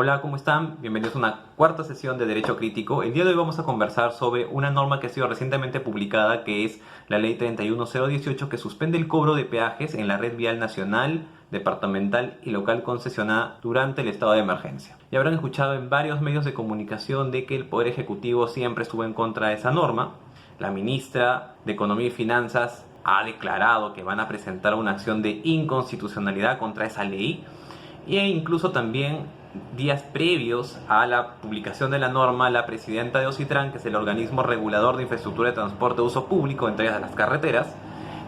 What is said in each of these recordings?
Hola, ¿cómo están? Bienvenidos a una cuarta sesión de Derecho Crítico. El día de hoy vamos a conversar sobre una norma que ha sido recientemente publicada, que es la Ley 31018, que suspende el cobro de peajes en la red vial nacional, departamental y local concesionada durante el estado de emergencia. Y habrán escuchado en varios medios de comunicación de que el Poder Ejecutivo siempre estuvo en contra de esa norma. La ministra de Economía y Finanzas ha declarado que van a presentar una acción de inconstitucionalidad contra esa ley, e incluso también días previos a la publicación de la norma, la presidenta de OCITRAN, que es el organismo regulador de infraestructura de transporte de uso público, entre ellas las carreteras,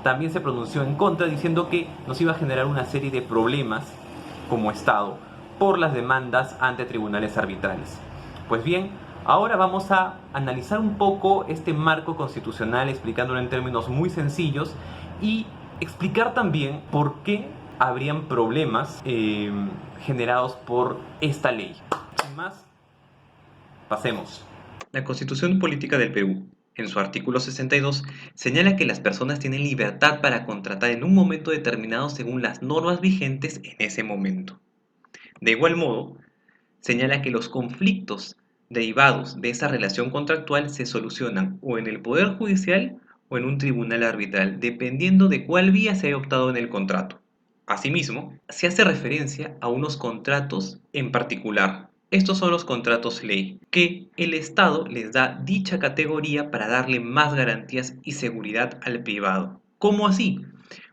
también se pronunció en contra, diciendo que nos iba a generar una serie de problemas como Estado por las demandas ante tribunales arbitrales. Pues bien, ahora vamos a analizar un poco este marco constitucional, explicándolo en términos muy sencillos y explicar también por qué habrían problemas generados por esta ley. Sin más, pasemos. La Constitución Política del Perú, en su artículo 62, señala que las personas tienen libertad para contratar en un momento determinado según las normas vigentes en ese momento. De igual modo, señala que los conflictos derivados de esa relación contractual se solucionan o en el Poder Judicial o en un tribunal arbitral, dependiendo de cuál vía se haya optado en el contrato. Asimismo, se hace referencia a unos contratos en particular. Estos son los contratos ley, que el Estado les da dicha categoría para darle más garantías y seguridad al privado. ¿Cómo así?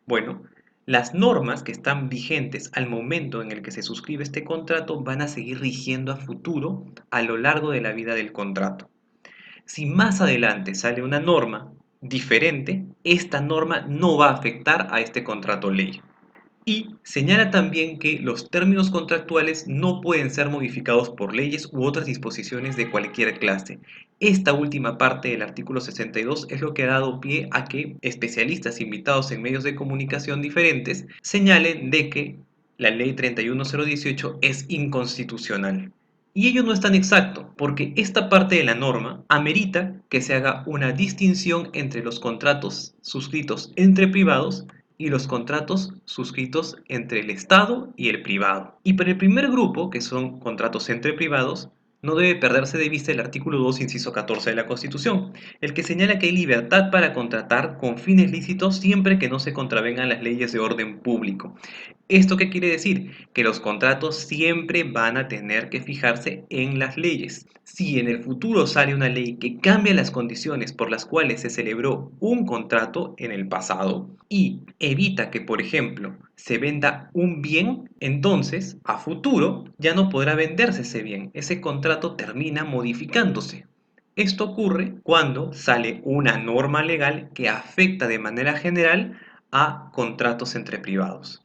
Bueno, las normas que están vigentes al momento en el que se suscribe este contrato van a seguir rigiendo a futuro a lo largo de la vida del contrato. Si más adelante sale una norma diferente, esta norma no va a afectar a este contrato ley. Y señala también que los términos contractuales no pueden ser modificados por leyes u otras disposiciones de cualquier clase. Esta última parte del artículo 62 es lo que ha dado pie a que especialistas invitados en medios de comunicación diferentes señalen de que la ley 31018 es inconstitucional. Y ello no es tan exacto, porque esta parte de la norma amerita que se haga una distinción entre los contratos suscritos entre privados y los contratos suscritos entre el Estado y el privado. Y para el primer grupo, que son contratos entre privados, no debe perderse de vista el artículo 2, inciso 14 de la Constitución, el que señala que hay libertad para contratar con fines lícitos siempre que no se contravengan las leyes de orden público. ¿Esto qué quiere decir? Que los contratos siempre van a tener que fijarse en las leyes. Si en el futuro sale una ley que cambia las condiciones por las cuales se celebró un contrato en el pasado y evita que, por ejemplo, se venda un bien, entonces a futuro ya no podrá venderse ese bien. Ese contrato termina modificándose. Esto ocurre cuando sale una norma legal que afecta de manera general a contratos entre privados.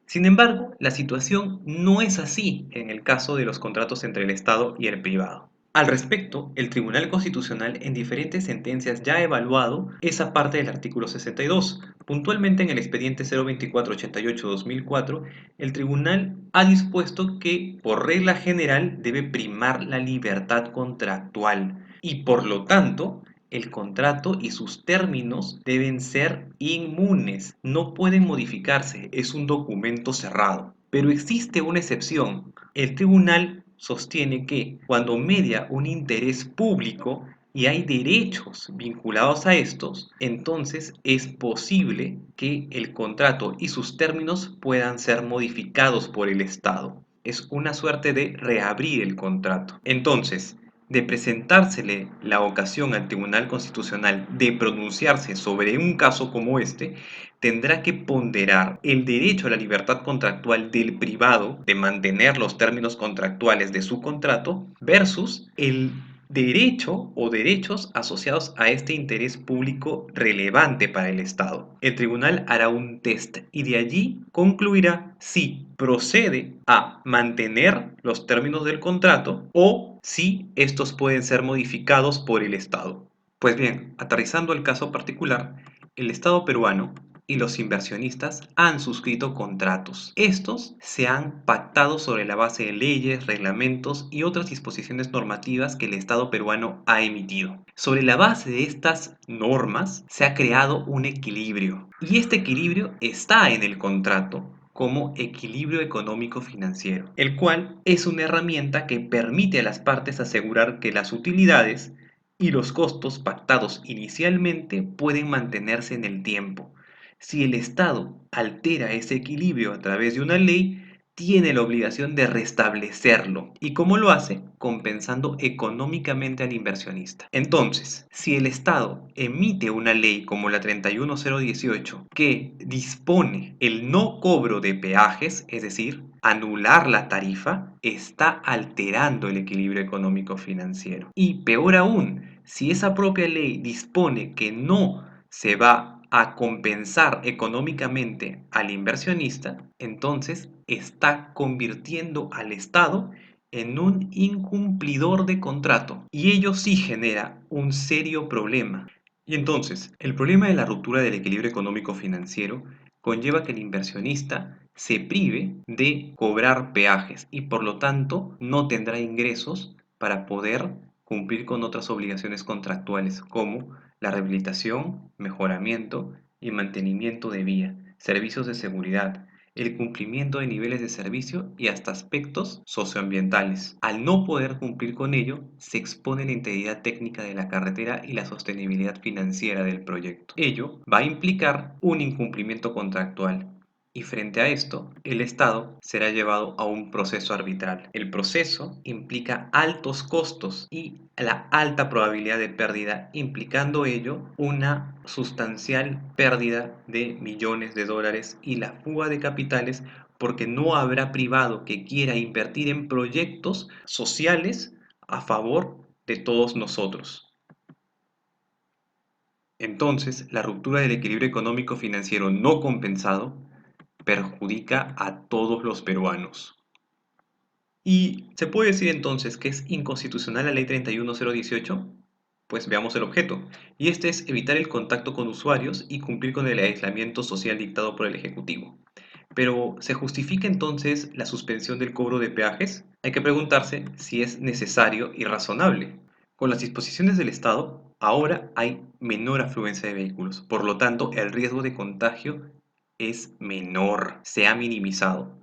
Sin embargo, la situación no es así en el caso de los contratos entre el Estado y el privado. Al respecto, el Tribunal Constitucional en diferentes sentencias ya ha evaluado esa parte del artículo 62. Puntualmente en el expediente 02488-2004, el tribunal ha dispuesto que, por regla general, debe primar la libertad contractual y, por lo tanto, el contrato y sus términos deben ser inmunes, no pueden modificarse, es un documento cerrado. Pero existe una excepción. El tribunal sostiene que cuando media un interés público y hay derechos vinculados a estos, entonces es posible que el contrato y sus términos puedan ser modificados por el Estado. Es una suerte de reabrir el contrato. Entonces, de presentársele la ocasión al Tribunal Constitucional de pronunciarse sobre un caso como este, tendrá que ponderar el derecho a la libertad contractual del privado de mantener los términos contractuales de su contrato versus el derecho o derechos asociados a este interés público relevante para el Estado. El tribunal hará un test y de allí concluirá si procede a mantener los términos del contrato o si estos pueden ser modificados por el Estado. Pues bien, aterrizando el caso particular, el Estado peruano y los inversionistas han suscrito contratos. Estos se han pactado sobre la base de leyes, reglamentos y otras disposiciones normativas que el Estado peruano ha emitido. Sobre la base de estas normas se ha creado un equilibrio y este equilibrio está en el contrato. como equilibrio económico financiero, el cual es una herramienta que permite a las partes asegurar que las utilidades y los costos pactados inicialmente pueden mantenerse en el tiempo. Si el Estado altera ese equilibrio a través de una ley, tiene la obligación de restablecerlo. ¿Y cómo lo hace? Compensando económicamente al inversionista. Entonces, si el Estado emite una ley como la 31018 que dispone el no cobro de peajes, es decir, anular la tarifa, está alterando el equilibrio económico financiero. Y peor aún, si esa propia ley dispone que no se va a compensar económicamente al inversionista, entonces está convirtiendo al Estado en un incumplidor de contrato. Y ello sí genera un serio problema. Y entonces, el problema de la ruptura del equilibrio económico financiero conlleva que el inversionista se prive de cobrar peajes y por lo tanto no tendrá ingresos para poder cumplir con otras obligaciones contractuales como la rehabilitación, mejoramiento y mantenimiento de vía, servicios de seguridad, el cumplimiento de niveles de servicio y hasta aspectos socioambientales. Al no poder cumplir con ello, se expone la integridad técnica de la carretera y la sostenibilidad financiera del proyecto. Ello va a implicar un incumplimiento contractual. Y frente a esto, el Estado será llevado a un proceso arbitral. El proceso implica altos costos y la alta probabilidad de pérdida, implicando ello una sustancial pérdida de millones de dólares y la fuga de capitales porque no habrá privado que quiera invertir en proyectos sociales a favor de todos nosotros. Entonces, la ruptura del equilibrio económico financiero no compensado perjudica a todos los peruanos. ¿Y se puede decir entonces que es inconstitucional la ley 31018? Pues veamos el objeto, y este es evitar el contacto con usuarios y cumplir con el aislamiento social dictado por el Ejecutivo. Pero, ¿se justifica entonces la suspensión del cobro de peajes? Hay que preguntarse si es necesario y razonable. Con las disposiciones del Estado, ahora hay menor afluencia de vehículos, por lo tanto, el riesgo de contagio es menor, se ha minimizado.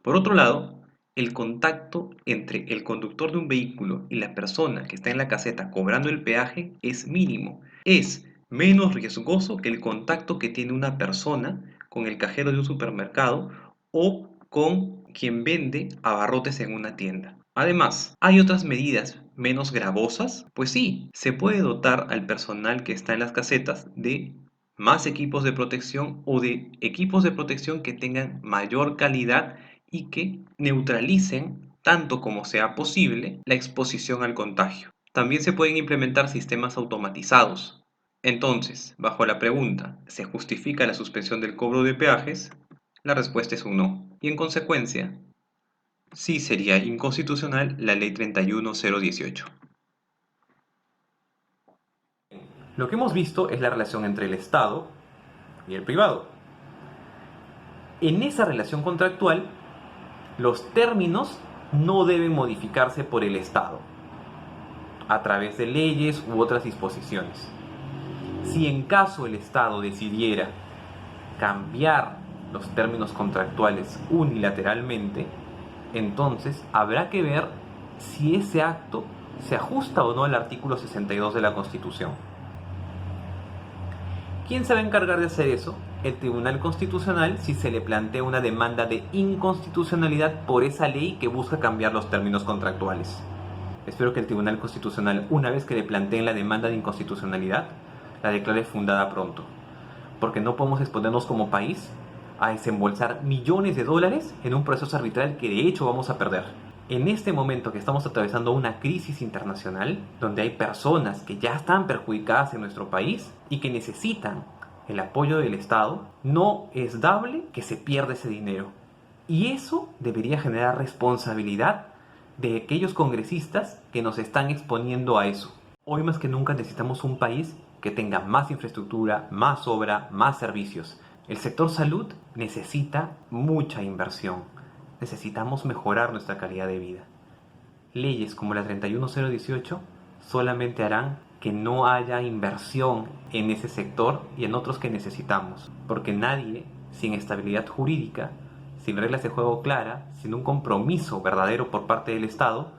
Por otro lado, el contacto entre el conductor de un vehículo y la persona que está en la caseta cobrando el peaje es mínimo. Es menos riesgoso que el contacto que tiene una persona con el cajero de un supermercado o con quien vende abarrotes en una tienda. Además, ¿hay otras medidas menos gravosas? Pues sí, se puede dotar al personal que está en las casetas de más equipos de protección o de equipos de protección que tengan mayor calidad y que neutralicen, tanto como sea posible, la exposición al contagio. También se pueden implementar sistemas automatizados. Entonces, bajo la pregunta, ¿se justifica la suspensión del cobro de peajes? La respuesta es un no. Y en consecuencia, sí sería inconstitucional la ley 31018. Lo que hemos visto es la relación entre el Estado y el privado. En esa relación contractual, los términos no deben modificarse por el Estado a través de leyes u otras disposiciones. Si en caso el Estado decidiera cambiar los términos contractuales unilateralmente, entonces habrá que ver si ese acto se ajusta o no al artículo 62 de la Constitución. ¿Quién se va a encargar de hacer eso? El Tribunal Constitucional si se le plantea una demanda de inconstitucionalidad por esa ley que busca cambiar los términos contractuales. Espero que el Tribunal Constitucional, una vez que le planteen la demanda de inconstitucionalidad, la declare fundada pronto. Porque no podemos exponernos como país a desembolsar millones de dólares en un proceso arbitral que de hecho vamos a perder. En este momento que estamos atravesando una crisis internacional, donde hay personas que ya están perjudicadas en nuestro país y que necesitan el apoyo del Estado, no es dable que se pierda ese dinero. Y eso debería generar responsabilidad de aquellos congresistas que nos están exponiendo a eso. Hoy más que nunca necesitamos un país que tenga más infraestructura, más obra, más servicios. El sector salud necesita mucha inversión. Necesitamos mejorar nuestra calidad de vida. Leyes como la 31018 solamente harán que no haya inversión en ese sector y en otros que necesitamos, porque nadie sin estabilidad jurídica sin reglas de juego claras, sin un compromiso verdadero por parte del Estado,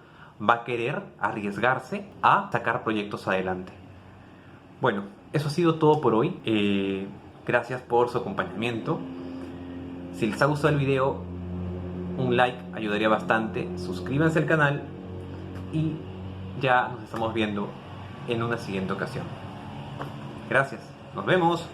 va a querer arriesgarse a sacar proyectos adelante. Bueno, eso ha sido todo por hoy. Gracias por su acompañamiento. Si les ha gustado el video, un like ayudaría bastante. Suscríbanse al canal y ya nos estamos viendo en una siguiente ocasión. Gracias, nos vemos.